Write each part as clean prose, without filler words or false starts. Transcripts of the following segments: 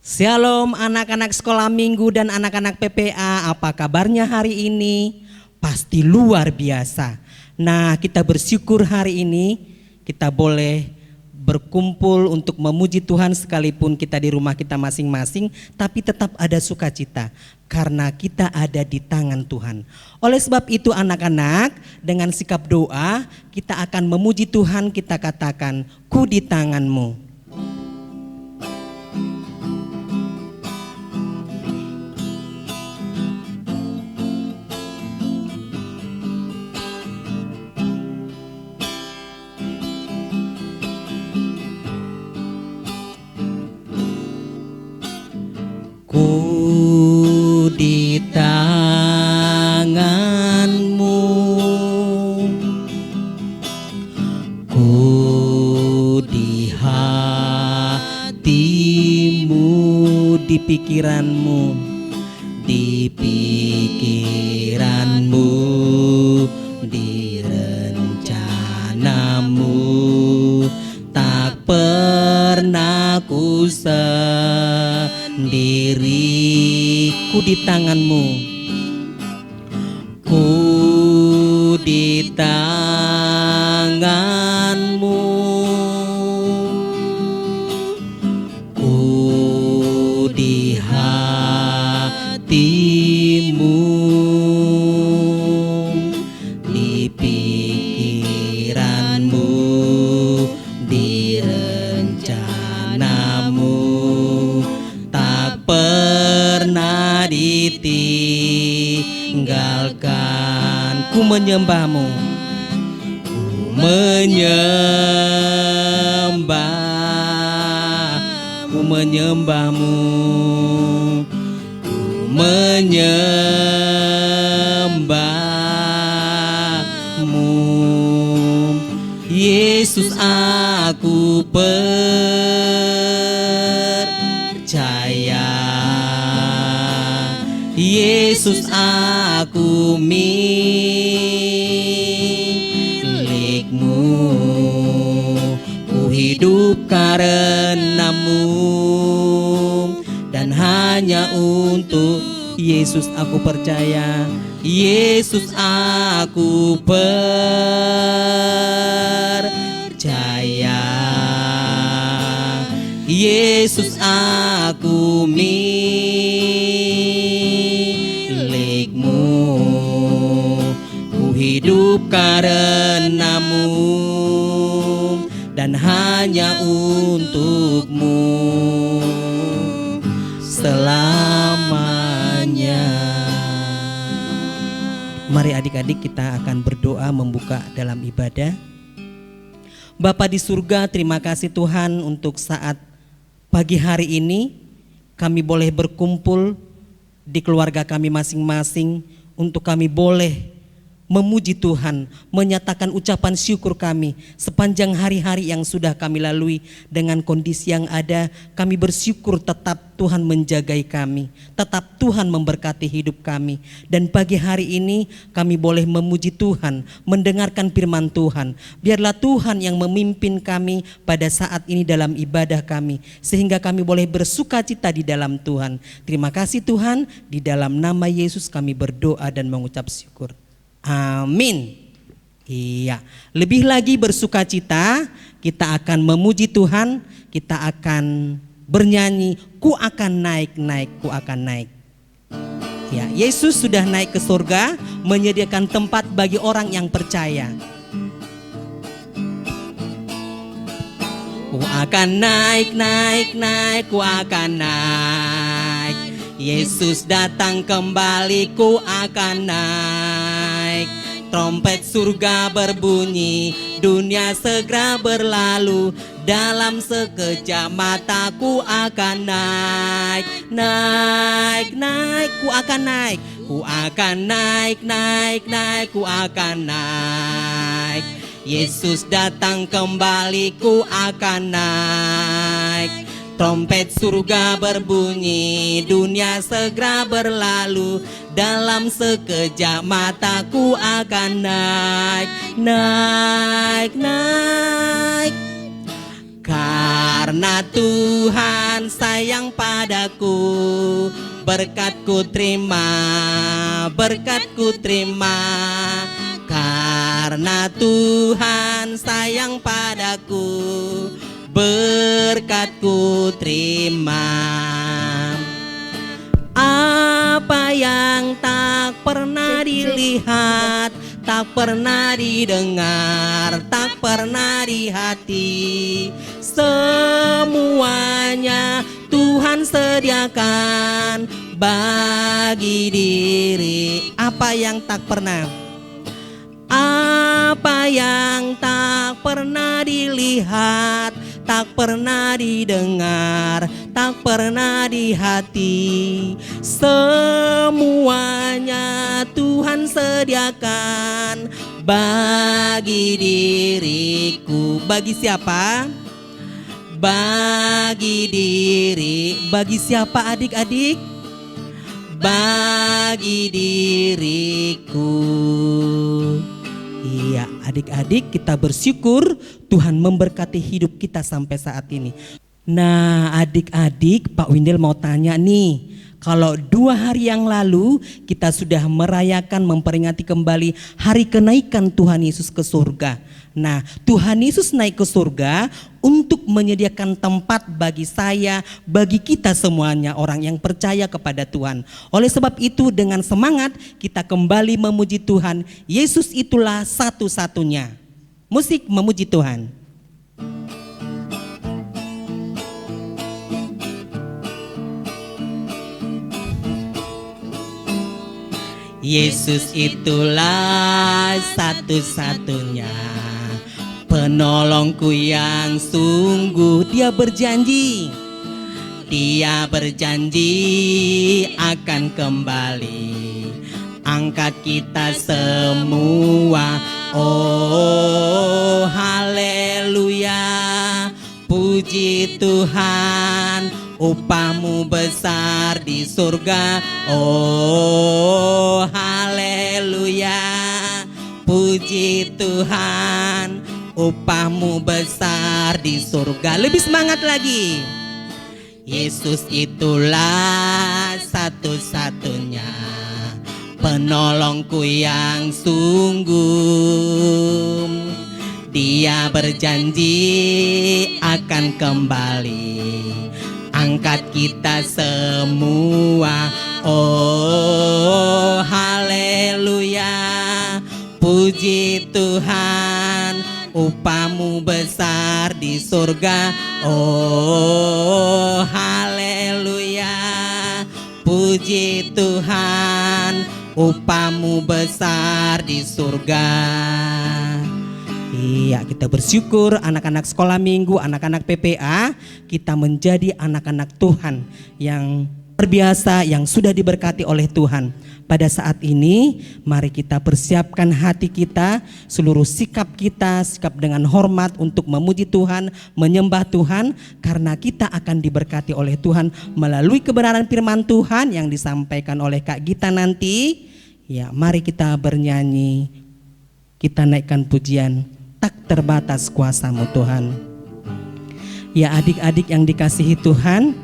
Shalom anak-anak sekolah minggu dan anak-anak PPA, apa kabarnya hari ini? Pasti luar biasa. Nah, kita bersyukur hari ini kita boleh berkumpul untuk memuji Tuhan sekalipun kita di rumah kita masing-masing, tapi tetap ada sukacita karena kita ada di tangan Tuhan. Oleh sebab itu anak-anak, dengan sikap doa kita akan memuji Tuhan, kita katakan, ku di tanganmu. Ku di tanganmu, ku di hatimu, di pikiranmu, di pikiranmu, di rencanamu, tak pernah ku diriku di tanganmu, ku di tanganmu, ku di hatimu, di pikiranmu, di rencanamu, pernah ditinggalkan. Ku menyembahmu, ku menyembah, ku menyembahmu, ku menyembahmu. Yesus, aku percaya, Yesus, aku milikmu, ku hidup karenamu, dan hanya untuk Yesus aku percaya. Yesus, aku percaya, Yesus, aku milikmu, ku hidup karenamu, dan hanya untukmu selamanya. Mari adik-adik kita akan berdoa membuka dalam ibadah. Bapa di surga, terima kasih Tuhan untuk saat pagi hari ini kami boleh berkumpul di keluarga kami masing-masing untuk kami boleh memuji Tuhan, menyatakan ucapan syukur kami sepanjang hari-hari yang sudah kami lalui. Dengan kondisi yang ada, kami bersyukur tetap Tuhan menjagai kami, tetap Tuhan memberkati hidup kami. Dan pagi hari ini kami boleh memuji Tuhan, mendengarkan firman Tuhan. Biarlah Tuhan yang memimpin kami pada saat ini dalam ibadah kami, sehingga kami boleh bersukacita di dalam Tuhan. Terima kasih Tuhan, di dalam nama Yesus kami berdoa dan mengucap syukur. Amin. Iya, lebih lagi bersukacita, kita akan memuji Tuhan, kita akan bernyanyi, ku akan naik, ku akan naik. Ya, Yesus sudah naik ke surga, menyediakan tempat bagi orang yang percaya. Ku akan naik, ku akan naik. Yesus datang kembali, ku akan naik. Trompet surga berbunyi, dunia segera berlalu. Dalam sekejap mata ku akan naik, ku akan naik. Ku akan naik, ku akan naik. Yesus datang kembali, ku akan naik. Trompet surga berbunyi, dunia segera berlalu. Dalam sekejap mataku akan naik, naik, naik. Karena Karena Tuhan sayang padaku, berkatku terima, berkatku terima. Karena Tuhan sayang padaku, berkatku terima. Apa yang tak pernah dilihat, tak pernah didengar, tak pernah di hati, semuanya Tuhan sediakan bagi diri. Apa yang tak pernah, apa yang tak pernah dilihat, tak pernah didengar, tak pernah di hati, semuanya Tuhan sediakan bagi diriku. Bagi siapa? Bagi diri. Bagi siapa adik-adik? Bagi diriku. Iya, adik-adik, kita bersyukur Tuhan memberkati hidup kita sampai saat ini. Nah, adik-adik, Pak Windel mau tanya nih. Kalau 2 hari yang lalu kita sudah merayakan, memperingati kembali hari kenaikan Tuhan Yesus ke surga. Nah, Tuhan Yesus naik ke surga untuk menyediakan tempat bagi saya, bagi kita semuanya, orang yang percaya kepada Tuhan. Oleh sebab itu, dengan semangat kita kembali memuji Tuhan. Yesus itulah satu-satunya. Musik memuji Tuhan. Yesus itulah satu-satunya penolongku yang sungguh. Dia berjanji, dia berjanji akan kembali angkat kita semua. Oh haleluya, puji Tuhan, upahmu besar di surga. Oh haleluya, puji Tuhan, upahmu besar di surga. Lebih semangat lagi. Yesus itulah satu-satunya penolongku yang sungguh. Dia berjanji akan kembali angkat kita semua. Oh haleluya, puji Tuhan, upahmu besar di surga. Oh haleluya, puji Tuhan, upahmu besar di surga. Iya, kita bersyukur anak-anak sekolah minggu, anak-anak PPA, kita menjadi anak-anak Tuhan yang terbiasa, yang sudah diberkati oleh Tuhan. Pada saat ini, mari kita persiapkan hati kita, seluruh sikap kita, sikap dengan hormat untuk memuji Tuhan, menyembah Tuhan, karena kita akan diberkati oleh Tuhan melalui kebenaran firman Tuhan yang disampaikan oleh Kak Gita nanti. Ya, mari kita bernyanyi, kita naikkan pujian. Tak terbatas kuasa-Mu Tuhan. Ya adik-adik yang dikasihi Tuhan,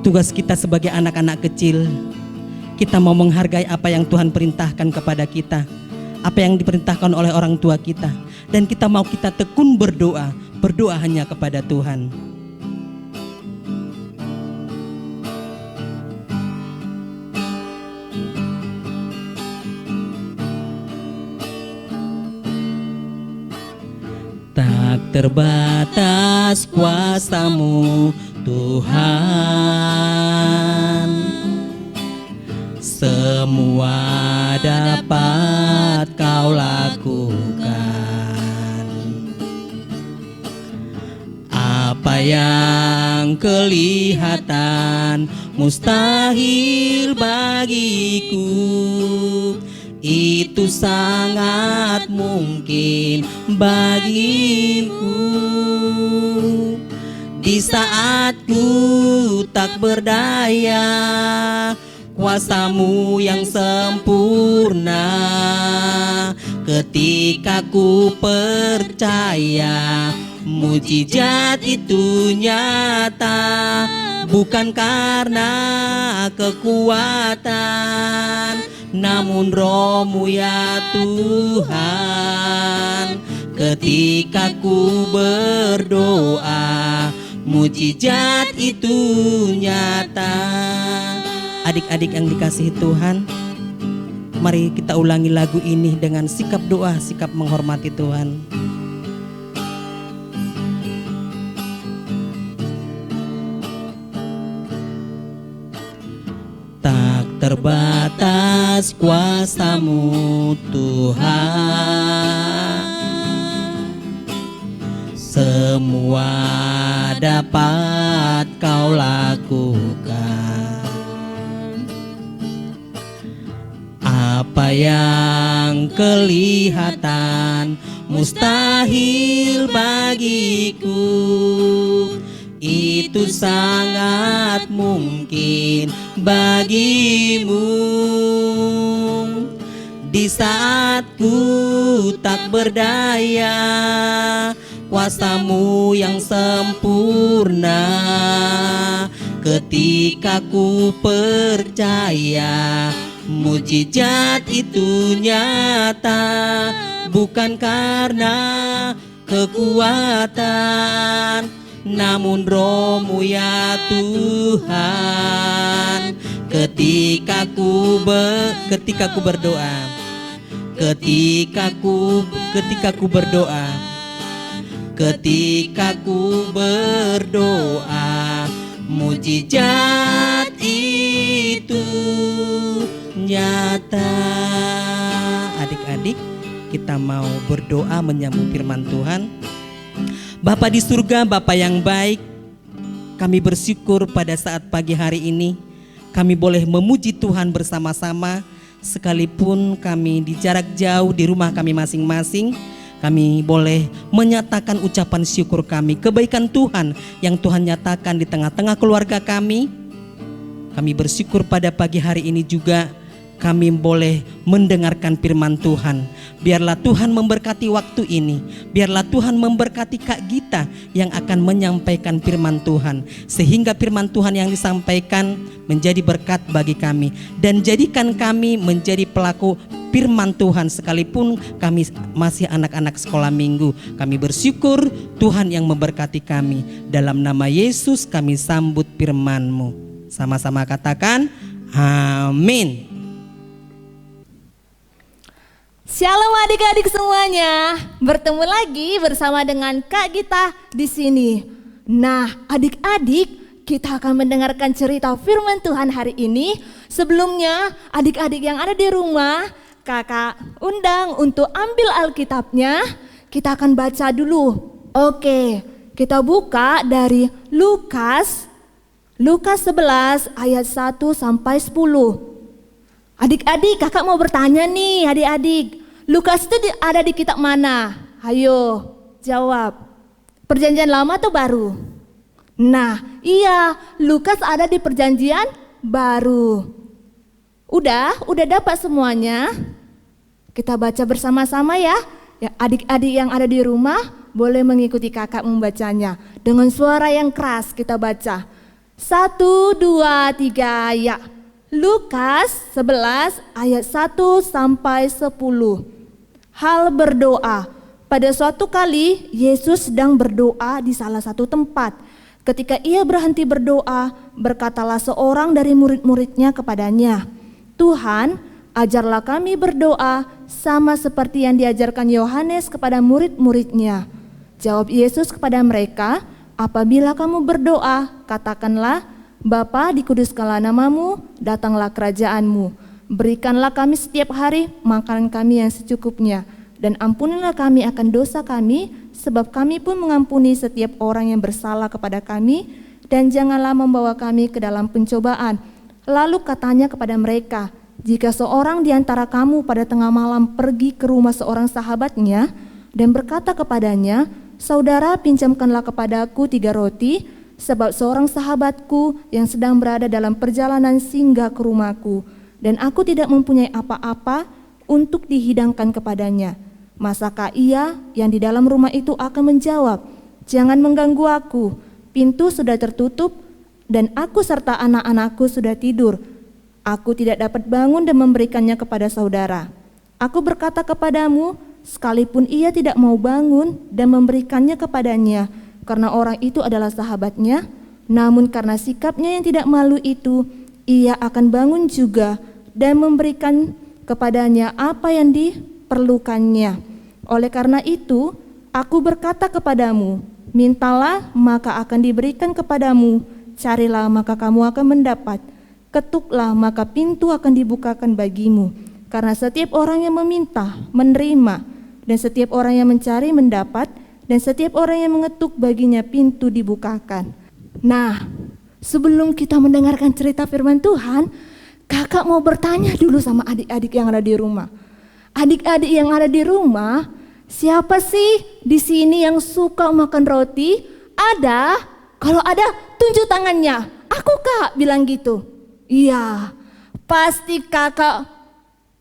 tugas kita sebagai anak-anak kecil, kita mau menghargai apa yang Tuhan perintahkan kepada kita, apa yang diperintahkan oleh orang tua kita, dan kita mau kita tekun berdoa, berdoa hanya kepada Tuhan. Tak terbatas kuasa-Mu Tuhan, semua dapat Kau lakukan. Apa yang kelihatan mustahil bagiku, itu sangat mungkin bagiku. Di saat ku tak berdaya, kuasa-Mu yang sempurna. Ketika ku percaya, mujizat itu nyata, bukan karena kekuatan, namun Roh-Mu ya Tuhan. Ketika ku berdoa, mujizat itu nyata. Adik-adik yang dikasihi Tuhan, mari kita ulangi lagu ini dengan sikap doa, sikap menghormati Tuhan. Tak terbatas kuasa-Mu Tuhan, semua dapat Kau lakukan. Apa yang kelihatan mustahil bagiku, itu sangat mungkin bagimu. Di saat ku tak berdaya, kuasa-Mu yang sempurna. Ketika ku percaya, mujizat itu nyata, bukan karena kekuatan, namun Roh-Mu ya Tuhan. Ketika ku berdoa, ketika ku berdoa, mujizat itu nyata. Adik-adik, kita mau berdoa menyambung firman Tuhan. Bapa di surga, Bapa yang baik, kami bersyukur pada saat pagi hari ini kami boleh memuji Tuhan bersama-sama, sekalipun kami di jarak jauh di rumah kami masing-masing. Kami boleh menyatakan ucapan syukur kami, kebaikan Tuhan yang Tuhan nyatakan di tengah-tengah keluarga kami. Kami bersyukur pada pagi hari ini juga kami boleh mendengarkan firman Tuhan. Biarlah Tuhan memberkati waktu ini. Biarlah Tuhan memberkati Kak Gita yang akan menyampaikan firman Tuhan, sehingga firman Tuhan yang disampaikan menjadi berkat bagi kami, dan jadikan kami menjadi pelaku firman Tuhan sekalipun kami masih anak-anak sekolah minggu. Kami bersyukur Tuhan yang memberkati kami. Dalam nama Yesus kami sambut firman-Mu. Sama-sama katakan amin. Shalom adik-adik semuanya, bertemu lagi bersama dengan Kak Gita di sini. Nah, adik-adik, kita akan mendengarkan cerita firman Tuhan hari ini. Sebelumnya, adik-adik yang ada di rumah, Kakak undang untuk ambil Alkitabnya. Kita akan baca dulu. Oke, kita buka dari Lukas 11 ayat 1 sampai 10. Adik-adik, kakak mau bertanya nih adik-adik. Lukas itu ada di kitab mana? Ayo jawab. Perjanjian lama atau baru? Nah iya, Lukas ada di perjanjian baru. Udah dapat semuanya? Kita baca bersama-sama ya. Ya, adik-adik yang ada di rumah boleh mengikuti kakak membacanya. Dengan suara yang keras kita baca. 1, 2, 3 ya. Lukas 11 ayat 1 sampai 10. Hal berdoa. Pada suatu kali Yesus sedang berdoa di salah satu tempat. Ketika ia berhenti berdoa, berkatalah seorang dari murid-muridnya kepadanya, "Tuhan, ajarlah kami berdoa sama seperti yang diajarkan Yohanes kepada murid-muridnya." Jawab Yesus kepada mereka, "Apabila kamu berdoa, katakanlah, Bapa, dikuduskanlah namamu, datanglah kerajaanmu. Berikanlah kami setiap hari makanan kami yang secukupnya, dan ampunilah kami akan dosa kami, sebab kami pun mengampuni setiap orang yang bersalah kepada kami, dan janganlah membawa kami ke dalam pencobaan." Lalu katanya kepada mereka, "Jika seorang di antara kamu pada tengah malam pergi ke rumah seorang sahabatnya, dan berkata kepadanya, 'Saudara, pinjamkanlah kepadaku 3 roti, sebab seorang sahabatku yang sedang berada dalam perjalanan singgah ke rumahku, dan aku tidak mempunyai apa-apa untuk dihidangkan kepadanya.' Masakah ia yang di dalam rumah itu akan menjawab, jangan mengganggu aku. Pintu sudah tertutup dan aku serta anak-anakku sudah tidur. Aku tidak dapat bangun dan memberikannya kepada saudara. Aku berkata kepadamu, sekalipun ia tidak mau bangun dan memberikannya kepadanya, karena orang itu adalah sahabatnya, namun karena sikapnya yang tidak malu itu, ia akan bangun juga dan memberikan kepadanya apa yang diperlukannya. Oleh karena itu, aku berkata kepadamu, mintalah maka akan diberikan kepadamu, carilah maka kamu akan mendapat, ketuklah maka pintu akan dibukakan bagimu. Karena setiap orang yang meminta, menerima, dan setiap orang yang mencari mendapat, dan setiap orang yang mengetuk baginya pintu dibukakan. Nah, sebelum kita mendengarkan cerita firman Tuhan, kakak mau bertanya dulu sama adik-adik yang ada di rumah. Adik-adik yang ada di rumah, siapa sih di sini yang suka makan roti? Ada? Kalau ada, tunjuk tangannya. Aku kak, bilang gitu. Iya, pasti kakak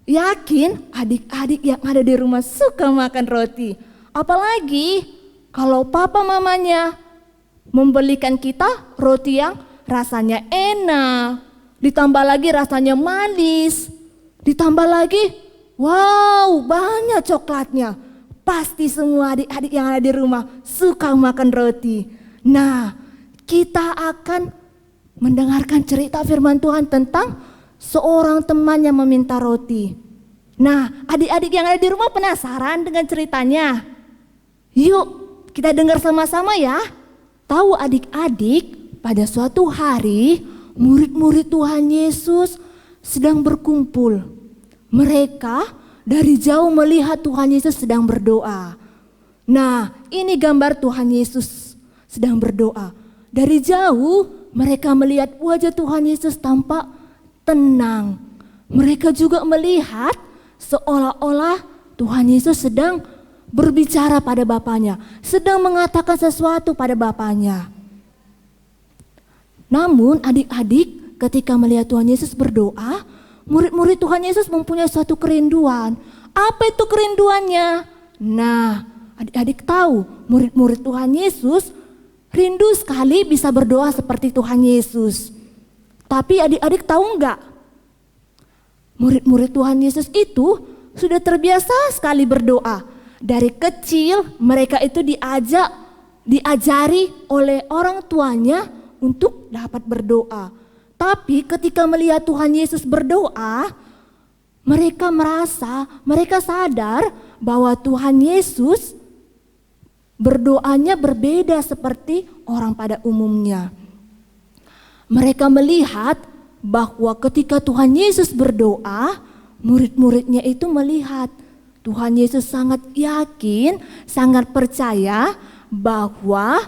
yakin adik-adik yang ada di rumah suka makan roti. Apalagi kalau papa mamanya membelikan kita roti yang rasanya enak, ditambah lagi rasanya manis, ditambah lagi wow banyak coklatnya. Pasti semua adik-adik yang ada di rumah suka makan roti. Nah, kita akan mendengarkan cerita firman Tuhan tentang seorang teman yang meminta roti. Nah, adik-adik yang ada di rumah penasaran dengan ceritanya? Yuk, kita dengar sama-sama ya. Tahu adik-adik, pada suatu hari murid-murid Tuhan Yesus sedang berkumpul. Mereka dari jauh melihat Tuhan Yesus sedang berdoa. Nah, ini gambar Tuhan Yesus sedang berdoa. Dari jauh mereka melihat wajah Tuhan Yesus tampak tenang. Mereka juga melihat seolah-olah Tuhan Yesus sedang berbicara pada Bapanya, sedang mengatakan sesuatu pada Bapanya. Namun adik-adik, ketika melihat Tuhan Yesus berdoa, murid-murid Tuhan Yesus mempunyai suatu kerinduan. Apa itu kerinduannya? Nah, adik-adik tahu murid-murid Tuhan Yesus rindu sekali bisa berdoa seperti Tuhan Yesus. Tapi adik-adik tahu enggak? Murid-murid Tuhan Yesus itu sudah terbiasa sekali berdoa. Dari kecil mereka itu diajari oleh orang tuanya untuk dapat berdoa. Tapi ketika melihat Tuhan Yesus berdoa, mereka sadar bahwa Tuhan Yesus berdoanya berbeda seperti orang pada umumnya. Mereka melihat bahwa ketika Tuhan Yesus berdoa, murid-muridnya itu melihat Tuhan Yesus sangat yakin, sangat percaya bahwa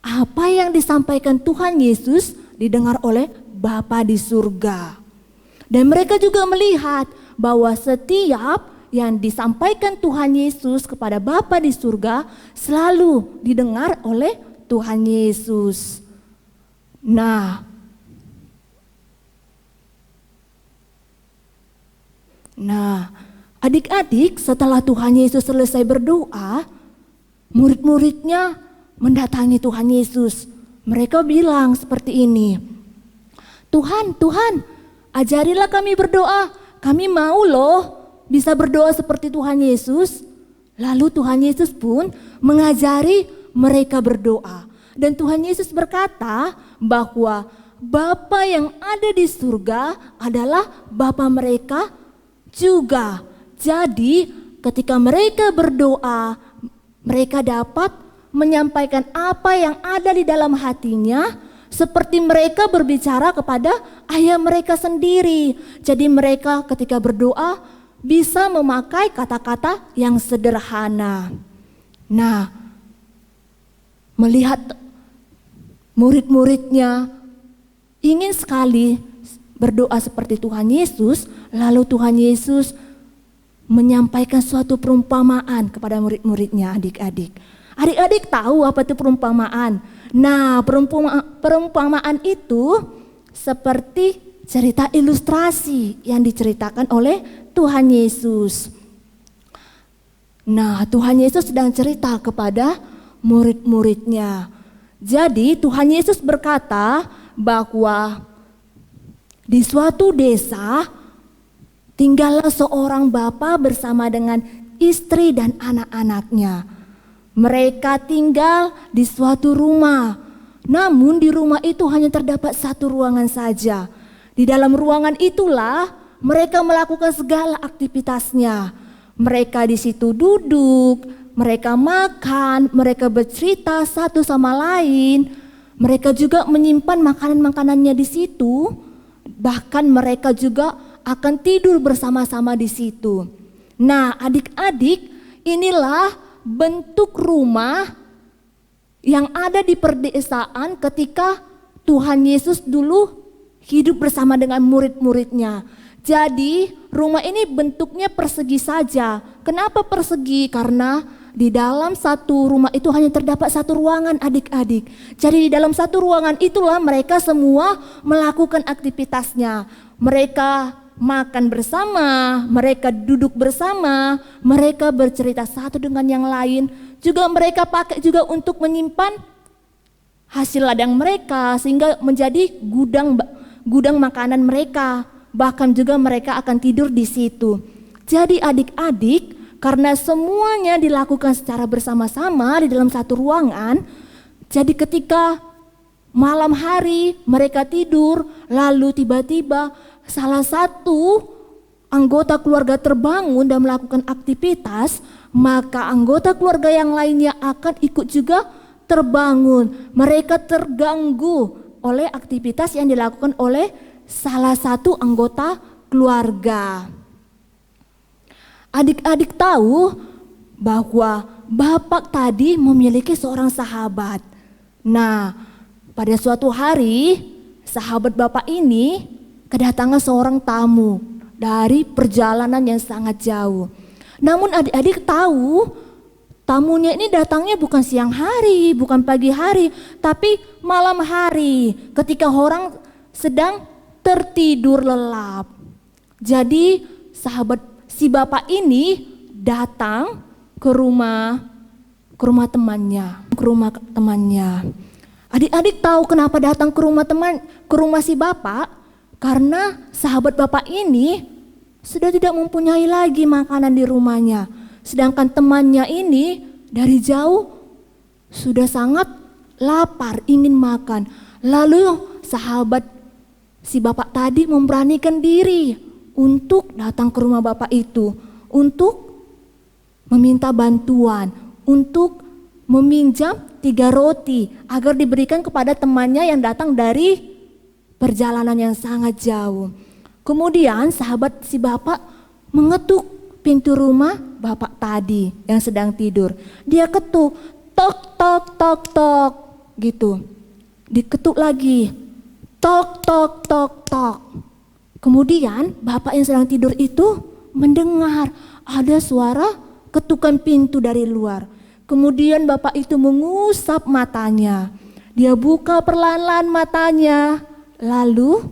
apa yang disampaikan Tuhan Yesus didengar oleh Bapa di surga. Dan mereka juga melihat bahwa setiap yang disampaikan Tuhan Yesus kepada Bapa di surga selalu didengar oleh Tuhan Yesus. Nah, adik-adik, setelah Tuhan Yesus selesai berdoa, murid-muridnya mendatangi Tuhan Yesus. Mereka bilang seperti ini, Tuhan, ajarilah kami berdoa. Kami mau loh bisa berdoa seperti Tuhan Yesus. Lalu Tuhan Yesus pun mengajari mereka berdoa. Dan Tuhan Yesus berkata bahwa Bapa yang ada di surga adalah Bapa mereka juga. Jadi ketika mereka berdoa, mereka dapat menyampaikan apa yang ada di dalam hatinya, seperti mereka berbicara kepada ayah mereka sendiri. Jadi mereka ketika berdoa bisa memakai kata-kata yang sederhana. Nah, melihat murid-muridnya ingin sekali berdoa seperti Tuhan Yesus, lalu Tuhan Yesus menyampaikan suatu perumpamaan kepada murid-muridnya, adik-adik. Adik-adik tahu apa itu perumpamaan? Nah, perumpamaan itu seperti cerita ilustrasi yang diceritakan oleh Tuhan Yesus. Nah, Tuhan Yesus sedang cerita kepada murid-muridnya. Jadi Tuhan Yesus berkata bahwa di suatu desa tinggallah seorang bapa bersama dengan istri dan anak-anaknya. Mereka tinggal di suatu rumah. Namun di rumah itu hanya terdapat satu ruangan saja. Di dalam ruangan itulah mereka melakukan segala aktivitasnya. Mereka di situ duduk, mereka makan, mereka bercerita satu sama lain. Mereka juga menyimpan makanan-makanannya di situ. Bahkan mereka juga akan tidur bersama-sama di situ. Nah, adik-adik, inilah bentuk rumah yang ada di perdesaan ketika Tuhan Yesus dulu hidup bersama dengan murid-muridnya. Jadi rumah ini bentuknya persegi saja. Kenapa persegi? Karena di dalam satu rumah itu hanya terdapat satu ruangan, adik-adik. Jadi di dalam satu ruangan itulah mereka semua melakukan aktivitasnya. Mereka makan bersama, mereka duduk bersama, mereka bercerita satu dengan yang lain. Juga mereka pakai juga untuk menyimpan hasil ladang mereka sehingga menjadi gudang makanan mereka. Bahkan juga mereka akan tidur di situ. Jadi adik-adik, karena semuanya dilakukan secara bersama-sama di dalam satu ruangan, jadi ketika malam hari mereka tidur, lalu tiba-tiba salah satu anggota keluarga terbangun dan melakukan aktivitas, maka anggota keluarga yang lainnya akan ikut juga terbangun. Mereka terganggu oleh aktivitas yang dilakukan oleh salah satu anggota keluarga. Adik-adik tahu bahwa bapak tadi memiliki seorang sahabat. Nah, pada suatu hari sahabat bapak ini kedatangan seorang tamu dari perjalanan yang sangat jauh. Namun adik-adik tahu tamunya ini datangnya bukan siang hari, bukan pagi hari, tapi malam hari ketika orang sedang tertidur lelap. Jadi si bapak ini datang ke rumah temannya. Adik-adik tahu kenapa datang ke rumah si bapak? Karena sahabat bapak ini sudah tidak mempunyai lagi makanan di rumahnya. Sedangkan temannya ini dari jauh sudah sangat lapar, ingin makan. Lalu si bapak tadi memberanikan diri untuk datang ke rumah bapak itu, untuk meminta bantuan, untuk meminjam 3 roti agar diberikan kepada temannya yang datang dari perjalanan yang sangat jauh. Kemudian sahabat si bapak mengetuk pintu rumah bapak tadi yang sedang tidur. Dia ketuk, tok tok tok tok gitu. Diketuk lagi, tok tok tok tok. Kemudian bapak yang sedang tidur itu mendengar ada suara ketukan pintu dari luar. Kemudian bapak itu mengusap matanya. Dia buka perlahan-lahan matanya. Lalu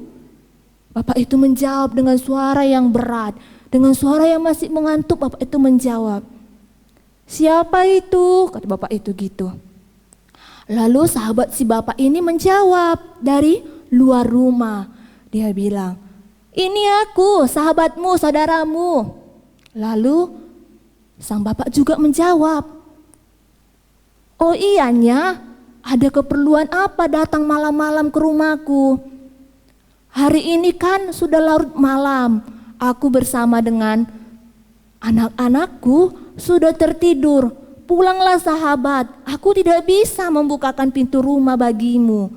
bapak itu menjawab dengan suara yang berat. Dengan suara yang masih mengantuk, bapak itu menjawab, "Siapa itu?" kata bapak itu gitu. Lalu sahabat si bapak ini menjawab dari luar rumah. Dia bilang, "Ini aku, sahabatmu, saudaramu." Lalu sang bapak juga menjawab, "Oh iyanya, ada keperluan apa datang malam-malam ke rumahku? Hari ini kan sudah larut malam, aku bersama dengan anak-anakku sudah tertidur. Pulanglah sahabat, aku tidak bisa membukakan pintu rumah bagimu.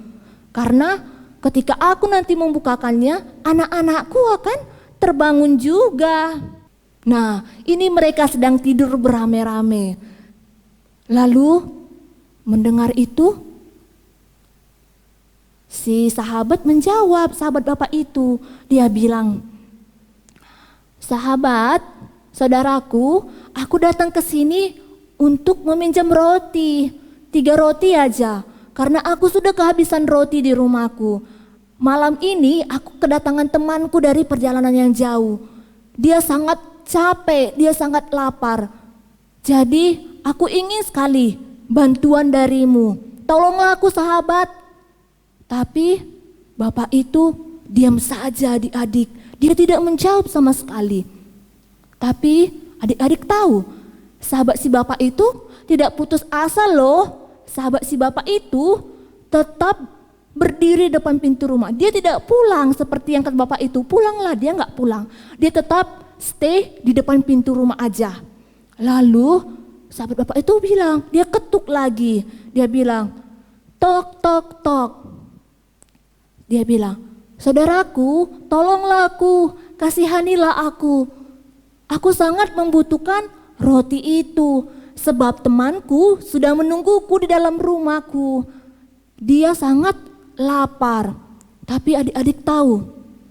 Karena ketika aku nanti membukakannya, anak-anakku akan terbangun juga." Nah, ini mereka sedang tidur beramai-ramai. Lalu mendengar itu, si sahabat menjawab, sahabat bapak itu, dia bilang, "Sahabat, saudaraku, aku datang ke sini untuk meminjam roti, 3 roti aja, karena aku sudah kehabisan roti di rumahku. Malam ini aku kedatangan temanku dari perjalanan yang jauh. Dia sangat capek, dia sangat lapar. Jadi aku ingin sekali bantuan darimu. Tolonglah aku sahabat. Tapi bapak itu diam saja adik-adik. Dia tidak menjawab sama sekali. Tapi adik-adik tahu, sahabat si bapak itu tidak putus asa loh. Sahabat si bapak itu tetap berdiri depan pintu rumah. Dia tidak pulang seperti yang kata bapak itu. Pulanglah, dia nggak pulang. Dia tetap stay di depan pintu rumah aja. Lalu sahabat bapak itu bilang, dia ketuk lagi. Dia bilang, tok tok tok. Dia bilang, saudaraku, tolonglah aku, kasihanilah aku. Aku sangat membutuhkan roti itu, sebab temanku sudah menungguku di dalam rumahku. Dia sangat lapar. Tapi adik-adik tahu,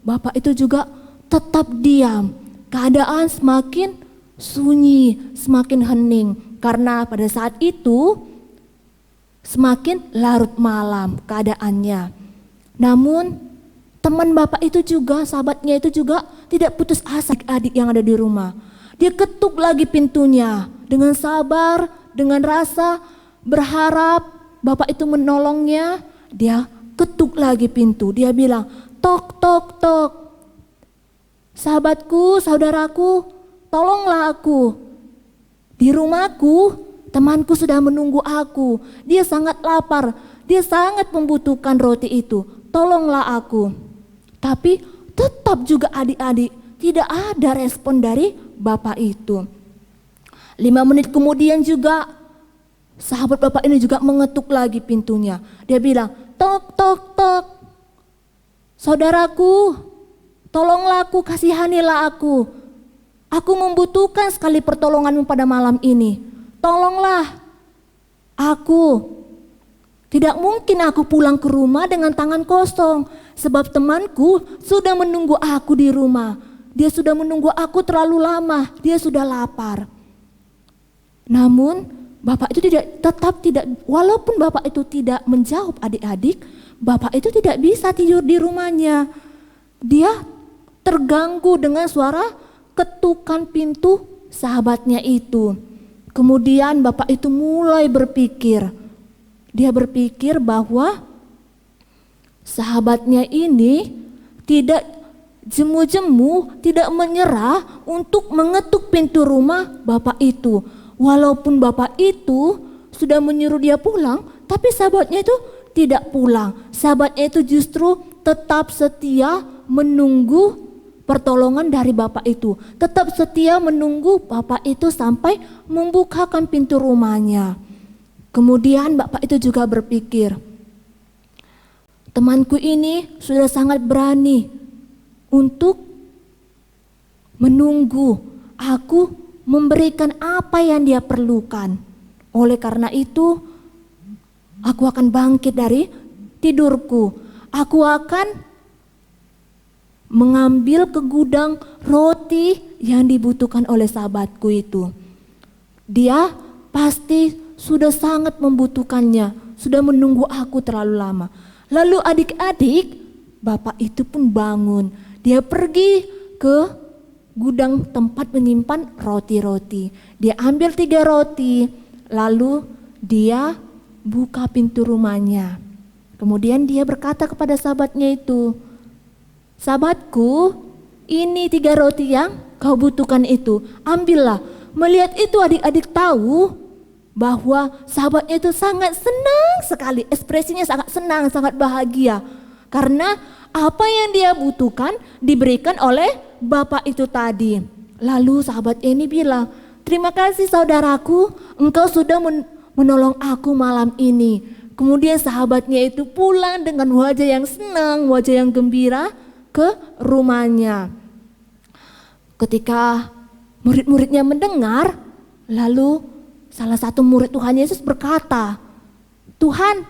bapak itu juga tetap diam. Keadaan semakin sunyi, semakin hening. Karena pada saat itu semakin larut malam keadaannya. Namun teman bapak itu juga, sahabatnya itu juga tidak putus asa, adik yang ada di rumah. Dia ketuk lagi pintunya dengan sabar, dengan rasa berharap bapak itu menolongnya. Dia ketuk lagi pintu, dia bilang, tok tok tok. Sahabatku, saudaraku, tolonglah aku. Di rumahku, temanku sudah menunggu aku. Dia sangat lapar, dia sangat membutuhkan roti itu. Tolonglah aku. Tapi tetap juga adik-adik tidak ada respon dari bapak itu. 5 menit kemudian juga sahabat bapak ini juga mengetuk lagi pintunya. Dia bilang, tok tok tok. Saudaraku, tolonglah aku, kasihanilah aku. Aku membutuhkan sekali pertolonganmu pada malam ini. Tolonglah aku. Tidak mungkin aku pulang ke rumah dengan tangan kosong. Sebab temanku sudah menunggu aku di rumah. Dia sudah menunggu aku terlalu lama. Dia sudah lapar. Namun bapak itu tetap tidak, walaupun bapak itu tidak menjawab adik-adik, bapak itu tidak bisa tidur di rumahnya. Dia terganggu dengan suara ketukan pintu sahabatnya itu. Kemudian bapak itu mulai berpikir. Dia berpikir bahwa sahabatnya ini tidak jemu-jemu, tidak menyerah untuk mengetuk pintu rumah bapak itu. Walaupun bapak itu sudah menyuruh dia pulang, tapi sahabatnya itu tidak pulang. Sahabatnya itu justru tetap setia menunggu pertolongan dari bapak itu. Tetap setia menunggu bapak itu sampai membukakan pintu rumahnya. Kemudian bapak itu juga berpikir, temanku ini sudah sangat berani untuk menunggu aku memberikan apa yang dia perlukan. Oleh karena itu, aku akan bangkit dari tidurku. Aku akan mengambil ke gudang roti yang dibutuhkan oleh sahabatku itu. Dia pasti sudah sangat membutuhkannya, sudah menunggu aku terlalu lama. Lalu adik-adik, bapak itu pun bangun. Dia pergi ke gudang tempat menyimpan roti-roti. Dia ambil 3 roti, lalu dia buka pintu rumahnya. Kemudian dia berkata kepada sahabatnya itu, sahabatku, ini 3 roti yang kau butuhkan itu, ambillah. Melihat itu adik-adik tahu bahwa sahabatnya itu sangat senang sekali, ekspresinya sangat senang, sangat bahagia. Karena apa yang dia butuhkan diberikan oleh bapak itu tadi. Lalu sahabat ini bilang, terima kasih saudaraku, engkau sudah menolong aku malam ini. Kemudian sahabatnya itu pulang dengan wajah yang senang, wajah yang gembira ke rumahnya. Ketika murid-muridnya mendengar, lalu salah satu murid Tuhan Yesus berkata, Tuhan,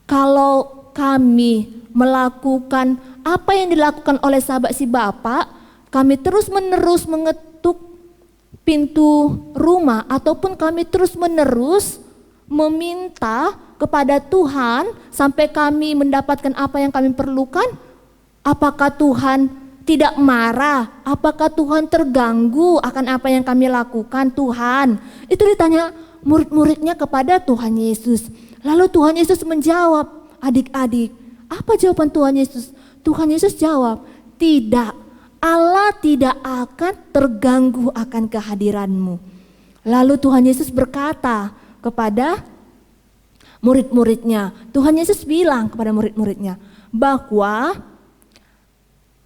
kalau kami melakukan apa yang dilakukan oleh sahabat si bapak, kami terus-menerus mengetuk pintu rumah ataupun kami terus-menerus meminta kepada Tuhan sampai kami mendapatkan apa yang kami perlukan, apakah Tuhan tidak marah? Apakah Tuhan terganggu akan apa yang kami lakukan, Tuhan? Itu ditanya murid-muridnya kepada Tuhan Yesus. Lalu Tuhan Yesus menjawab, adik-adik, apa jawaban Tuhan Yesus? Tuhan Yesus jawab, tidak, Allah tidak akan terganggu akan kehadiranmu. Lalu Tuhan Yesus berkata kepada murid-muridnya, Tuhan Yesus bilang kepada murid-muridnya bahwa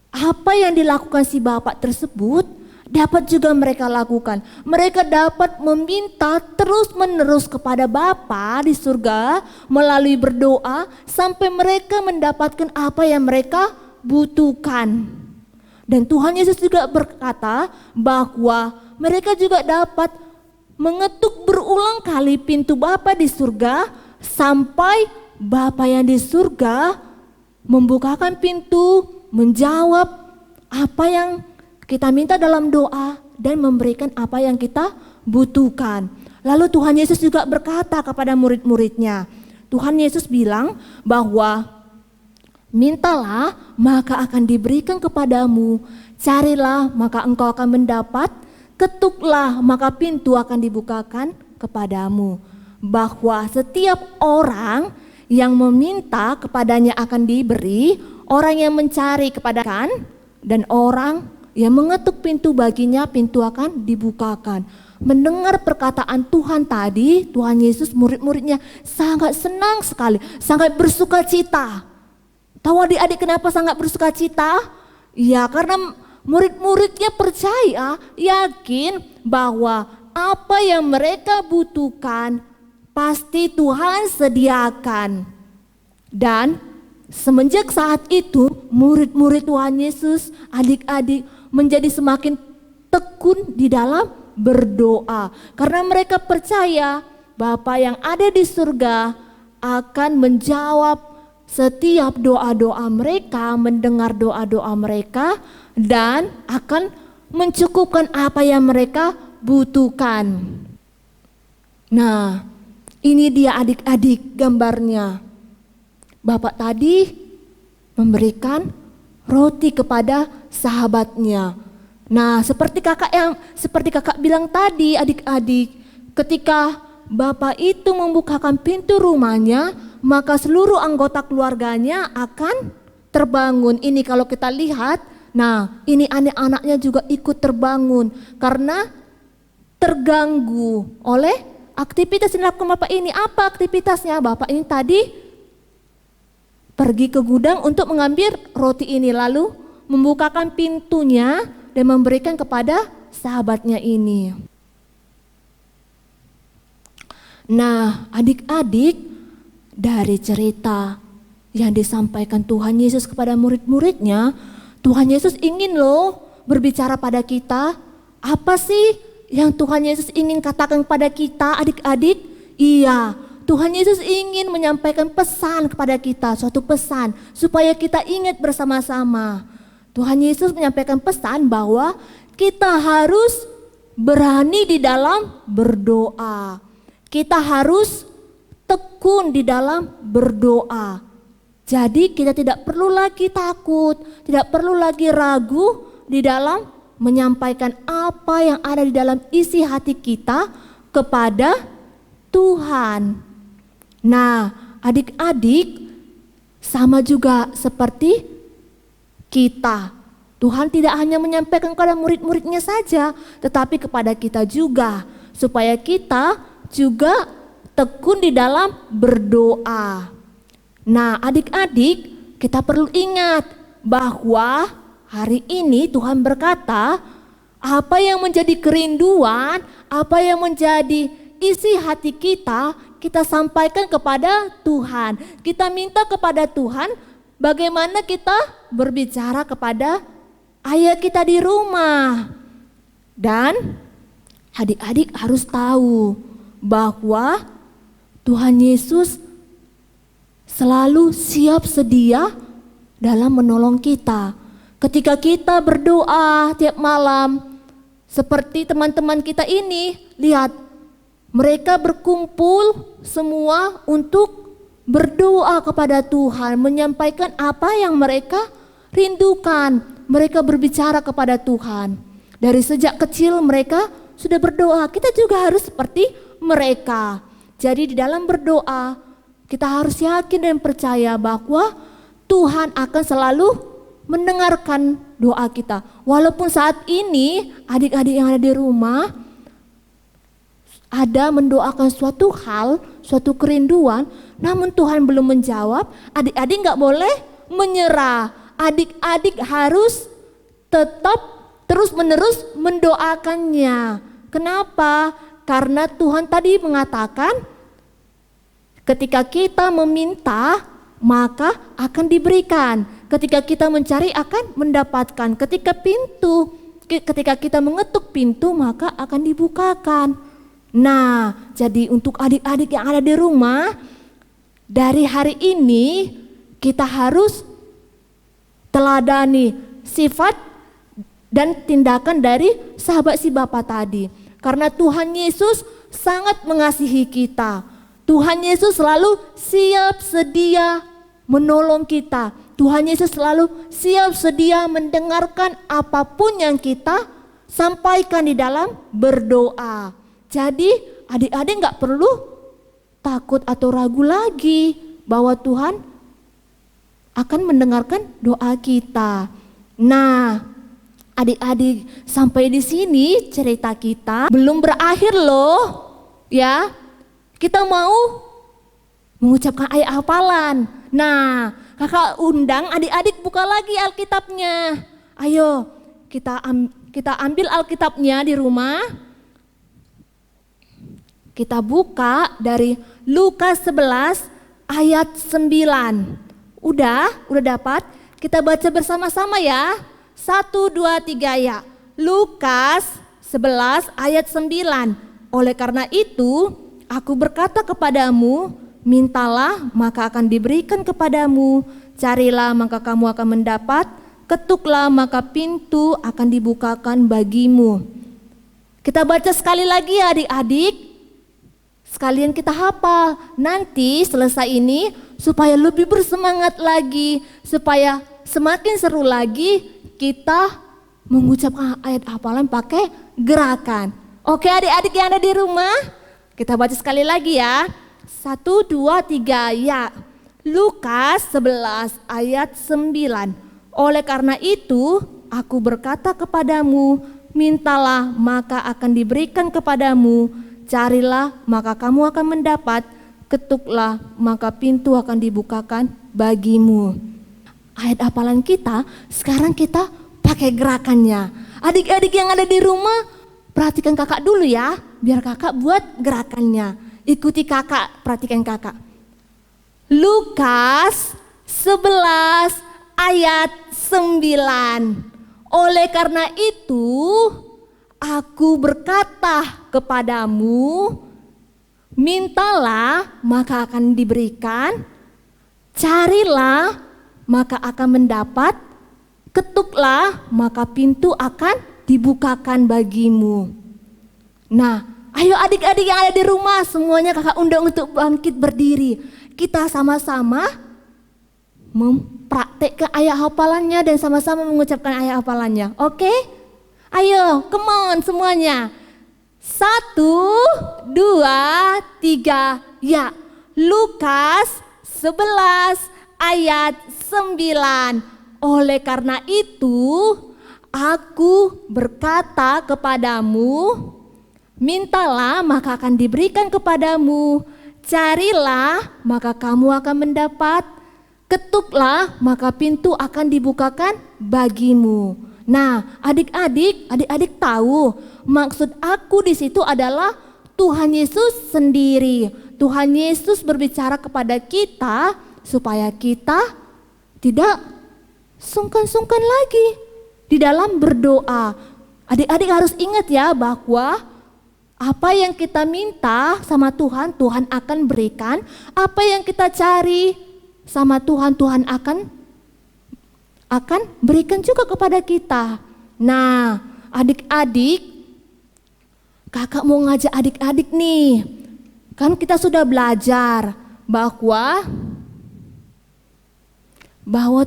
apa yang dilakukan si Bapak tersebut dapat juga mereka lakukan. Mereka dapat meminta terus-menerus kepada Bapa di surga melalui berdoa sampai mereka mendapatkan apa yang mereka butuhkan. Dan Tuhan Yesus juga berkata bahwa mereka juga dapat mengetuk berulang kali pintu Bapa di surga sampai Bapa yang di surga membukakan pintu, menjawab apa yang kita minta dalam doa dan memberikan apa yang kita butuhkan. Lalu Tuhan Yesus juga berkata kepada murid-muridnya, Tuhan Yesus bilang bahwa mintalah maka akan diberikan kepadamu, carilah maka engkau akan mendapat, ketuklah maka pintu akan dibukakan kepadamu. Bahwa setiap orang yang meminta kepadanya akan diberi, orang yang mencari kepadanya, dan orang yang mengetuk pintu baginya pintu akan dibukakan. Mendengar perkataan Tuhan tadi, Tuhan Yesus murid-muridnya sangat senang sekali, sangat bersuka cita. Tahu adik-adik kenapa sangat bersuka cita? Ya karena murid-muridnya percaya, yakin bahwa apa yang mereka butuhkan pasti Tuhan sediakan. Dan semenjak saat itu murid-murid Tuhan Yesus, adik-adik menjadi semakin tekun di dalam berdoa. Karena mereka percaya Bapa yang ada di surga akan menjawab setiap doa-doa mereka, mendengar doa-doa mereka, dan akan mencukupkan apa yang mereka butuhkan. Nah, ini dia adik-adik gambarnya. Bapak tadi memberikan roti kepada sahabatnya. Nah, seperti kakak bilang tadi, adik-adik, ketika Bapak itu membukakan pintu rumahnya, maka seluruh anggota keluarganya akan terbangun. Ini kalau kita lihat, nah ini anak-anaknya juga ikut terbangun karena terganggu oleh aktivitas yang dilakukan Bapak ini. Apa aktivitasnya? Bapak ini tadi pergi ke gudang untuk mengambil roti ini, lalu membukakan pintunya dan memberikan kepada sahabatnya ini. Nah, adik-adik, dari cerita yang disampaikan Tuhan Yesus kepada murid-muridnya, Tuhan Yesus ingin loh berbicara pada kita. Apa sih yang Tuhan Yesus ingin katakan kepada kita, adik-adik? Iya, Tuhan Yesus ingin menyampaikan pesan kepada kita, suatu pesan supaya kita ingat bersama-sama. Tuhan Yesus menyampaikan pesan bahwa kita harus berani di dalam berdoa. Kita harus tekun di dalam berdoa. Jadi kita tidak perlu lagi takut, tidak perlu lagi ragu di dalam menyampaikan apa yang ada di dalam isi hati kita kepada Tuhan. Nah, adik-adik, sama juga seperti kita. Tuhan tidak hanya menyampaikan kepada murid-muridnya saja, tetapi kepada kita juga, supaya kita juga tekun di dalam berdoa. Nah, adik-adik, kita perlu ingat bahwa hari ini Tuhan berkata, apa yang menjadi kerinduan, apa yang menjadi isi hati kita, kita sampaikan kepada Tuhan. Kita minta kepada Tuhan bagaimana kita berbicara kepada ayah kita di rumah. Dan adik-adik harus tahu bahwa Tuhan Yesus selalu siap sedia dalam menolong kita. Ketika kita berdoa tiap malam, seperti teman-teman kita ini, lihat mereka berkumpul semua untuk berdoa kepada Tuhan, menyampaikan apa yang mereka rindukan. Mereka berbicara kepada Tuhan. Dari sejak kecil mereka sudah berdoa. Kita juga harus seperti mereka. Jadi di dalam berdoa kita harus yakin dan percaya bahwa Tuhan akan selalu mendengarkan doa kita. Walaupun saat ini adik-adik yang ada di rumah ada mendoakan suatu hal, suatu kerinduan, namun Tuhan belum menjawab, adik-adik gak boleh menyerah. Adik-adik harus tetap terus-menerus mendoakannya. Kenapa? Karena Tuhan tadi mengatakan ketika kita meminta maka akan diberikan. Ketika kita mencari akan mendapatkan. Ketika kita mengetuk pintu maka akan dibukakan. Nah, jadi untuk adik-adik yang ada di rumah, dari hari ini kita harus teladani sifat dan tindakan dari sahabat si Bapa tadi. Karena Tuhan Yesus sangat mengasihi kita. Tuhan Yesus selalu siap sedia menolong kita. Tuhan Yesus selalu siap sedia mendengarkan apapun yang kita sampaikan di dalam berdoa. Jadi adik-adik gak perlu takut atau ragu lagi bahwa Tuhan akan mendengarkan doa kita. Nah, adik-adik, sampai di sini cerita kita belum berakhir loh. Ya, kita mau mengucapkan ayat hafalan. Nah, kakak undang adik-adik buka lagi Alkitabnya. Ayo, kita ambil Alkitabnya di rumah. Kita buka dari Lukas 11 ayat 9. Udah dapat? Kita baca bersama-sama ya. 1, 2, 3 ya. Lukas 11 ayat 9. Oleh karena itu, aku berkata kepadamu, mintalah maka akan diberikan kepadamu, carilah maka kamu akan mendapat, ketuklah maka pintu akan dibukakan bagimu. Kita baca sekali lagi ya adik-adik. Sekalian kita hafal. Nanti selesai ini supaya lebih bersemangat lagi, supaya semakin seru lagi kita mengucapkan ayat hafalan pakai gerakan. Oke adik-adik yang ada di rumah, kita baca sekali lagi ya. 1, 2, 3 ya. Lukas 11 ayat 9. Oleh karena itu aku berkata kepadamu, mintalah maka akan diberikan kepadamu, carilah maka kamu akan mendapat, ketuklah maka pintu akan dibukakan bagimu. Ayat hafalan kita sekarang kita pakai gerakannya. Adik-adik yang ada di rumah perhatikan kakak dulu ya, biar kakak buat gerakannya. Ikuti kakak, perhatikan kakak. Lukas 11 ayat 9. Oleh karena itu aku berkata kepadamu, mintalah maka akan diberikan, carilah maka akan mendapat, ketuklah maka pintu akan dibukakan bagimu. Nah, ayo adik-adik yang ada di rumah semuanya kakak undang untuk bangkit berdiri. Kita sama-sama mempraktekkan ayat hafalannya dan sama-sama mengucapkan ayat hafalannya. Oke? Ayo, come on semuanya. 1, 2, 3, ya. Lukas 11 ayat 9. Oleh karena itu, aku berkata kepadamu, mintalah maka akan diberikan kepadamu, carilah maka kamu akan mendapat, ketuklah maka pintu akan dibukakan bagimu. Nah, adik-adik tahu maksud aku di situ adalah Tuhan Yesus sendiri. Tuhan Yesus berbicara kepada kita supaya kita tidak sungkan-sungkan lagi di dalam berdoa. Adik-adik harus ingat ya bahwa apa yang kita minta sama Tuhan, Tuhan akan berikan. Apa yang kita cari sama Tuhan, Tuhan akan berikan juga kepada kita. Nah, adik-adik, kakak mau ngajak adik-adik nih. Kan kita sudah belajar bahwa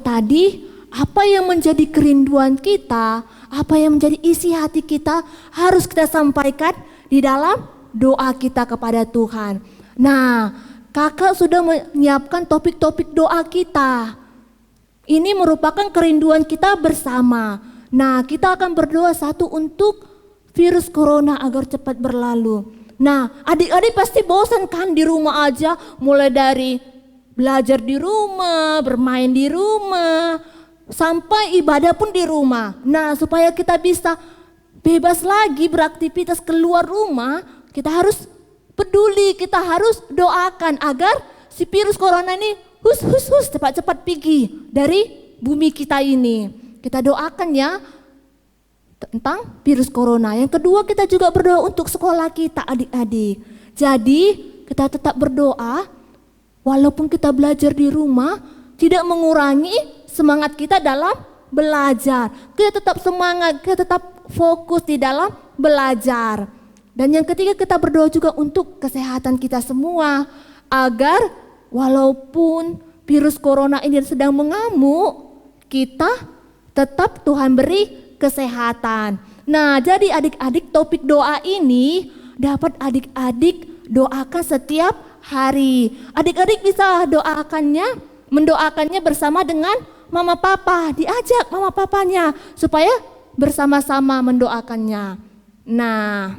tadi apa yang menjadi kerinduan kita, apa yang menjadi isi hati kita harus kita sampaikan di dalam doa kita kepada Tuhan. Nah, kakak sudah menyiapkan topik-topik doa kita. Ini merupakan kerinduan kita bersama. Nah, kita akan berdoa satu untuk virus corona agar cepat berlalu. Nah, adik-adik pasti bosan kan di rumah aja, mulai dari belajar di rumah, bermain di rumah, sampai ibadah pun di rumah. Nah, supaya kita bisa bebas lagi beraktivitas keluar rumah, kita harus peduli, kita harus doakan agar si virus corona ini cepat-cepat pergi dari bumi kita ini. Kita doakan ya tentang virus corona. Yang kedua, kita juga berdoa untuk sekolah kita, adik-adik. Jadi kita tetap berdoa walaupun kita belajar di rumah, tidak mengurangi semangat kita dalam belajar. Kita tetap semangat, kita tetap fokus di dalam belajar. Dan yang ketiga, kita berdoa juga untuk kesehatan kita semua, agar walaupun virus corona ini sedang mengamuk, kita tetap Tuhan beri kesehatan. Nah, jadi adik-adik, topik doa ini dapat adik-adik doakan setiap hari. Adik-adik bisa mendoakannya bersama dengan mama papa, diajak mama papanya supaya bersama-sama mendoakannya. Nah,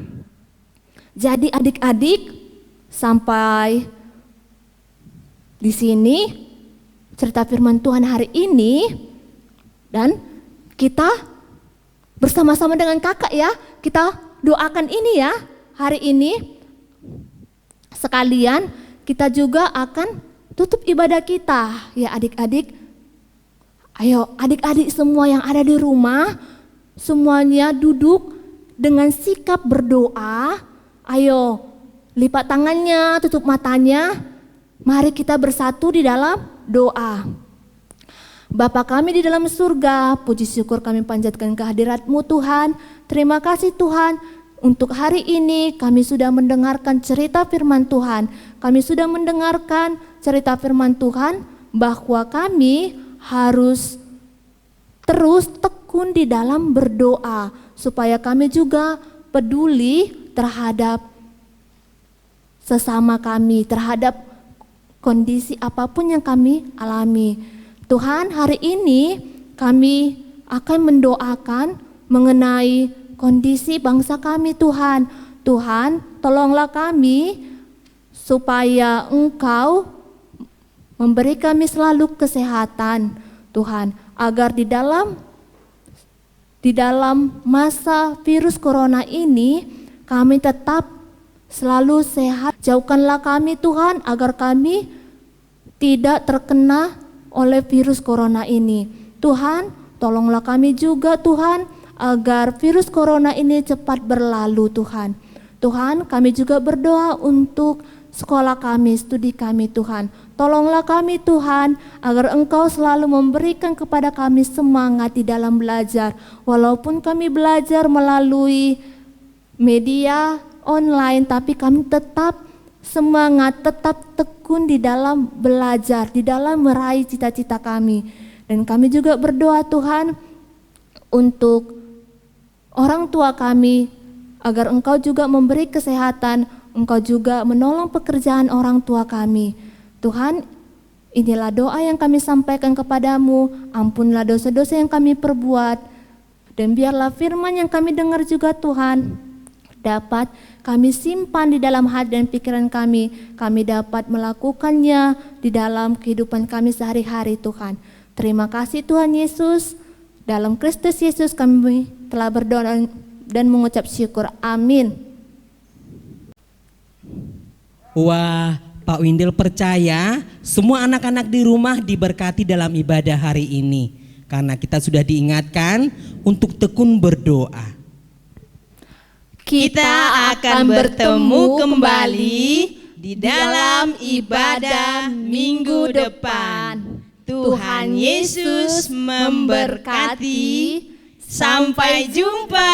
jadi adik-adik, sampai di sini cerita firman Tuhan hari ini, dan kita bersama-sama dengan kakak ya, kita doakan ini ya hari ini. Sekalian kita juga akan tutup ibadah kita ya adik-adik. Ayo adik-adik semua yang ada di rumah, semuanya duduk dengan sikap berdoa. Ayo lipat tangannya, tutup matanya. Mari kita bersatu di dalam doa. Bapa kami di dalam surga, puji syukur kami panjatkan kehadirat-Mu Tuhan. Terima kasih Tuhan, untuk hari ini kami sudah mendengarkan cerita firman Tuhan. Kami sudah mendengarkan cerita firman Tuhan bahwa kami harus terus tekun di dalam berdoa, supaya kami juga peduli terhadap sesama kami, terhadap kondisi apapun yang kami alami. Tuhan, hari ini kami akan mendoakan mengenai kondisi bangsa kami Tuhan. Tuhan, tolonglah kami supaya Engkau memberi kami selalu kesehatan Tuhan, agar di dalam masa virus corona ini kami tetap selalu sehat. Jauhkanlah kami Tuhan agar kami tidak terkena oleh virus corona ini. Tuhan, tolonglah kami juga Tuhan agar virus corona ini cepat berlalu Tuhan. Tuhan, kami juga berdoa untuk sekolah kami, studi kami Tuhan. Tolonglah kami Tuhan agar Engkau selalu memberikan kepada kami semangat di dalam belajar. Walaupun kami belajar melalui media online, tapi kami tetap semangat, tetap tekun di dalam belajar, di dalam meraih cita-cita kami. Dan kami juga berdoa Tuhan untuk orang tua kami, agar Engkau juga memberi kesehatan, Engkau juga menolong pekerjaan orang tua kami. Tuhan, inilah doa yang kami sampaikan kepadamu, ampunlah dosa-dosa yang kami perbuat, dan biarlah firman yang kami dengar juga Tuhan, dapat kami simpan di dalam hati dan pikiran kami dapat melakukannya di dalam kehidupan kami sehari-hari Tuhan. Terima kasih Tuhan Yesus, dalam Kristus Yesus kami telah berdoa dan mengucap syukur. Amin. Wah, Pak Windil percaya semua anak-anak di rumah diberkati dalam ibadah hari ini, karena kita sudah diingatkan untuk tekun berdoa. Kita akan bertemu kembali di dalam ibadah minggu depan. Tuhan Yesus memberkati. Sampai jumpa.